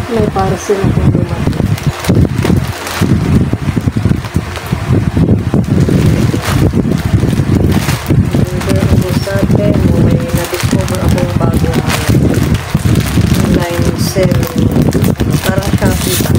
May parcel ako dumating. Order ako sa Temu. May na-discover akong bagong online sale. Parang Shopee pa.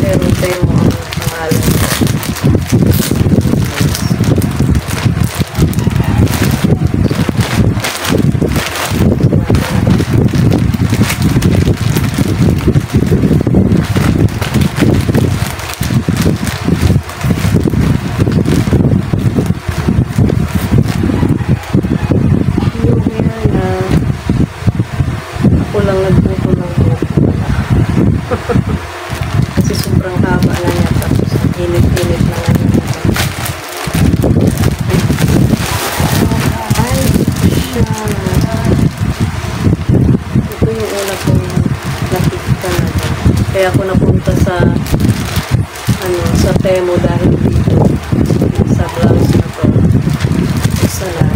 Pero Temu ang pangalan. Kasi sobrang haba na niya, tapos init-init na nga niya. Ay, siya. Ito yung una kong nakikita na dyan. Kaya ako napunta sa sa Temu dahil dito sa blouse na to. Isa na.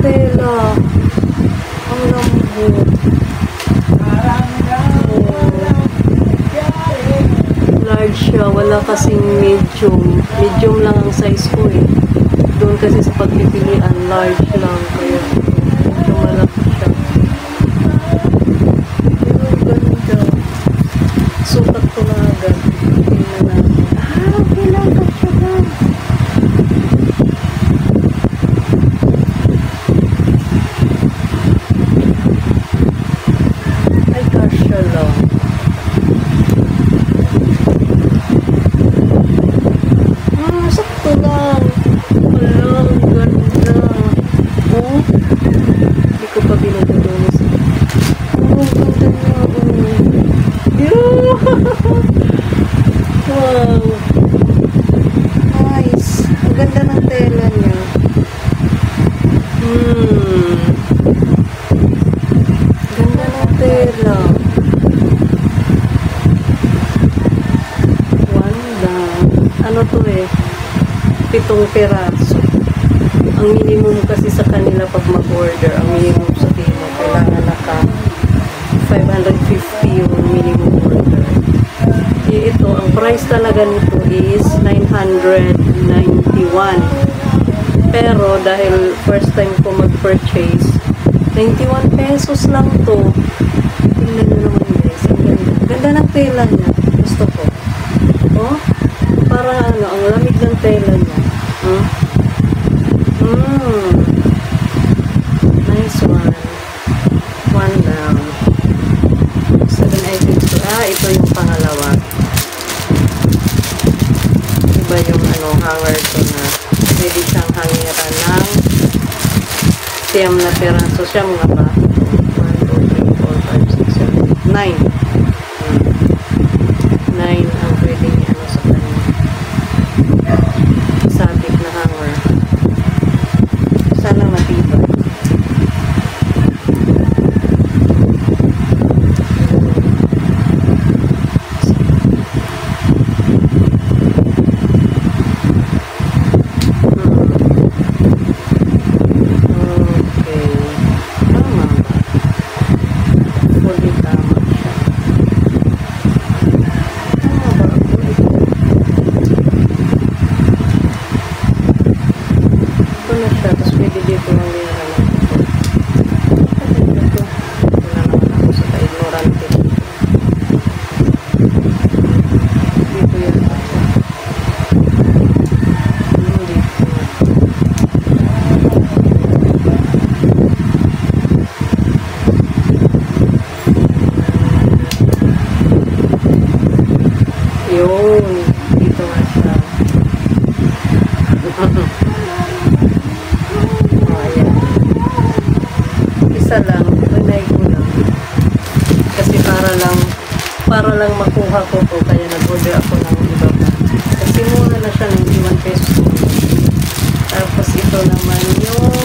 Tela. Ang lambot. Large siya. Wala kasing medium. Medium lang ang size ko eh. Doon kasi sa pagpipilian, large lang. Kaya medyo malaki siya. Pero ganda. Sukat ko na agad. Tingnan natin. Okay lang ka siya ba? Sakto lang. Wala, ang ganda. Oh, hindi ko pa binaganonis. Oh, ang ganda niya. Wow. Nice. Ang ganda ng tela niya. Ganda ng tela. Ano to eh, 7 peraso. Ang minimum kasi sa kanila pag mag-order, ang minimum sa Temu, kailangan naka 550 yung minimum order. Ito, ang price talaga nito is 991. Pero dahil first time ko mag-purchase, 91 pesos lang to. Tingnan nyo naman guys, ang ganda. Ganda ng tela niya. Gusto ko. Oh, parang ang lamig ng tela niya. Nice one. One down. 7 items to. Ito yung pangalawa. Iba yung hanger ko na pwede siyang hangiran ng siyam na peraso. Siyam nga ba? 1, 2, 3, 4, 5, 6, 7, 9. 9 ang pwedeng sa kanya. Sabit na hanger. Sana matibay. Yun. Dito nga siya. Ayan. Isa lang. Unay ko lang. Kasi para lang makuha ko to. Kaya nag-order ako ng iba pa. Kasi muna na siya ng 1 pesos. Tapos ito naman yung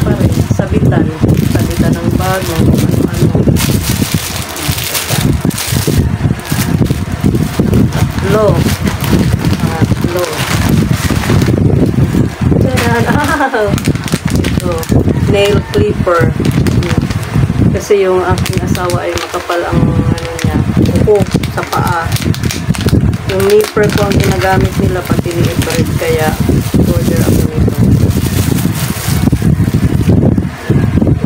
pa rin. Sabitan. Sabitan ng bag. Ano-ano. Tatlo. Tatlo. Tadaan. Wow! Ito, nail clipper. Kasi yung aking asawa ay makapal ang ano niya, upo sa paa. Yung nipper ko ang ginagamit nila pati ni Edward, kaya order ako nito.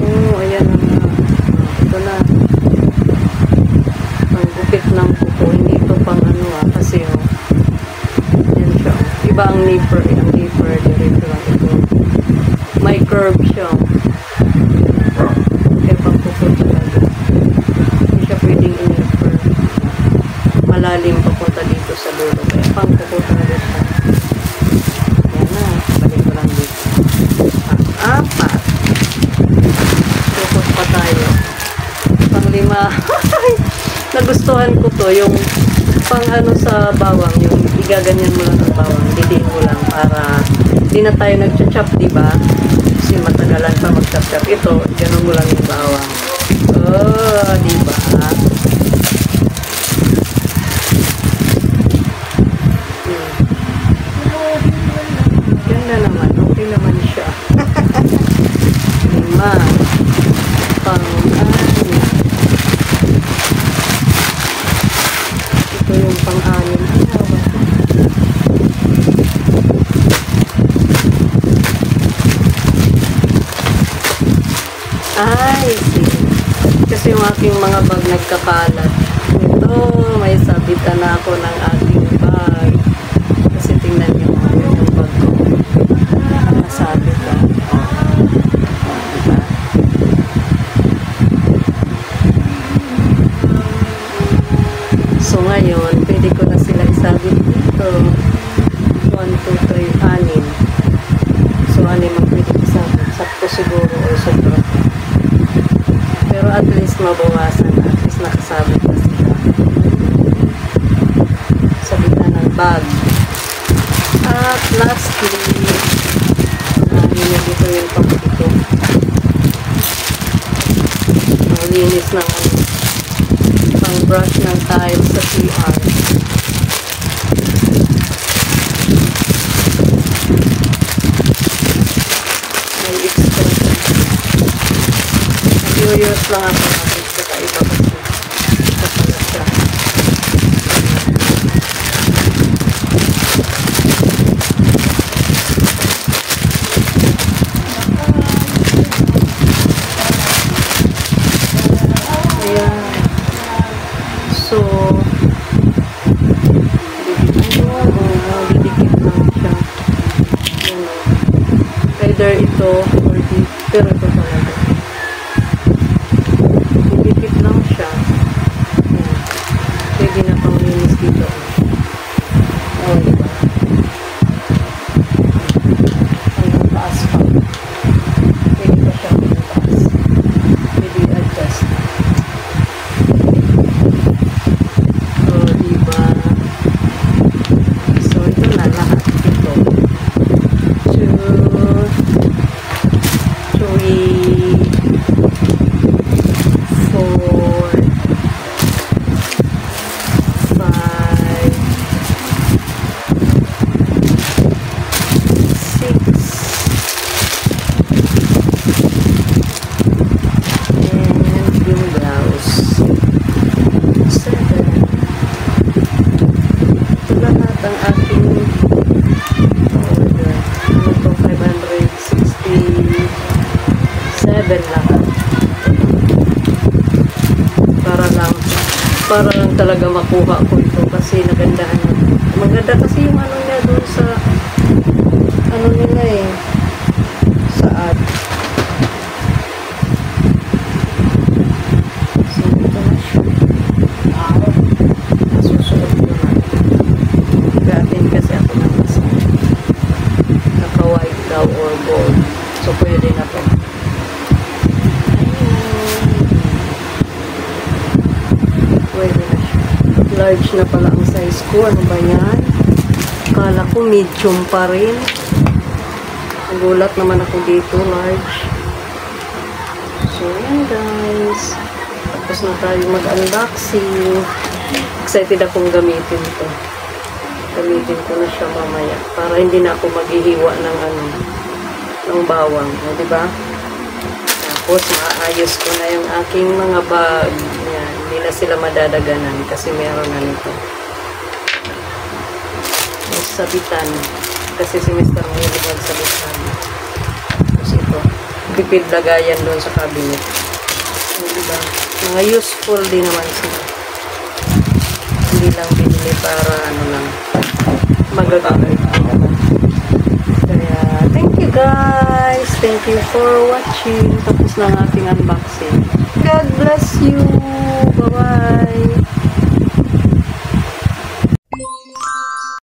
Oh, ayan na nga. Ito na. Ang gupit ng kuko. Hindi ito pang ano kasi yan siya. Iba ang nipper. Ang nipper, dito lang ito. May curve siya. Kaya pang kuko talaga. Hindi siya pwedeng in-nipper. Malalim papunta dito sa dulo. Kaya pang kuko talaga siya. Yan na. Balik ko lang dito. Apat. Focus pa tayo. Pang-5. Nagustuhan ko to. Yung pang ano sa bawang. Yung igaganyan mo lang ang bawang. Didiin mo lang para hindi na tayo nag-chop, diba? Kasi matagalan pa mag-chop. Ito, ganun mo lang yung bawang. Oh, diba? Ganda naman. Okay naman siya. 5. Pang-6. Ito yung pang-6. Ay, see. Kasi yung aking mga bag nagkakalat. Ito, may sabitan na ako ng aking bag. Kasi tingnan nyo yung bag ko. Nasabit ka. Diba? So ngayon, pwede ko na sila isabit dito. 1, 2, 3, 6. So 6 ang pwede isabit. Sakto siguro o sobra. Pero at least mabawasan. At least nakasabit na sila. Sabitan ng bag. At lastly, nahin na dito yung pagkito. Ang linis ng pang brush ng tiles sa CR. May extra. Curious lang ako natin sa kaiba kasi ito pala siya. Ayan. So, didikit lang siya. Either ito or dito. Pero ito talaga. Didikit lang siya. Ayan. Pwede na pang linis dito. O, diba? Hanggang taas pa. Pwede pa siya hanggang taas. Pwede i-adjust. Para lang talaga makuha ko ito kasi nagandahan. Maganda kasi yung ano niya doon sa ano nila sa ad. So ito na siya. Susunod ko na. Gatin kasi ako ng masa. Naka-white daw or gold. So pwede na to. Pwede na siya. Large na pala ang size ko. Ano ba yan? Akala ko medium pa rin. Nagulat naman ako dito. Large. So, yan guys. Tapos na tayo mag-unboxing. Excited akong gamitin ito. Gamitin ko na siya mamaya. Para hindi na ako maghihiwa ng ano. ng bawang. O, diba? Tapos, maayos ko na yung aking mga bag. Yan. Hindi na sila madadaganan kasi meron na nito. Yung sabitan. Kasi si Mr. Mahilig magsabitan. Tapos ito. Bipid lagayan doon sa cabinet. O, diba? Mga useful din naman sila. Hindi lang binili para ano lang magagamit. Kaya, thank you guys. Thank you for watching. Tapos na ang ating unboxing. God bless you. Bye-bye.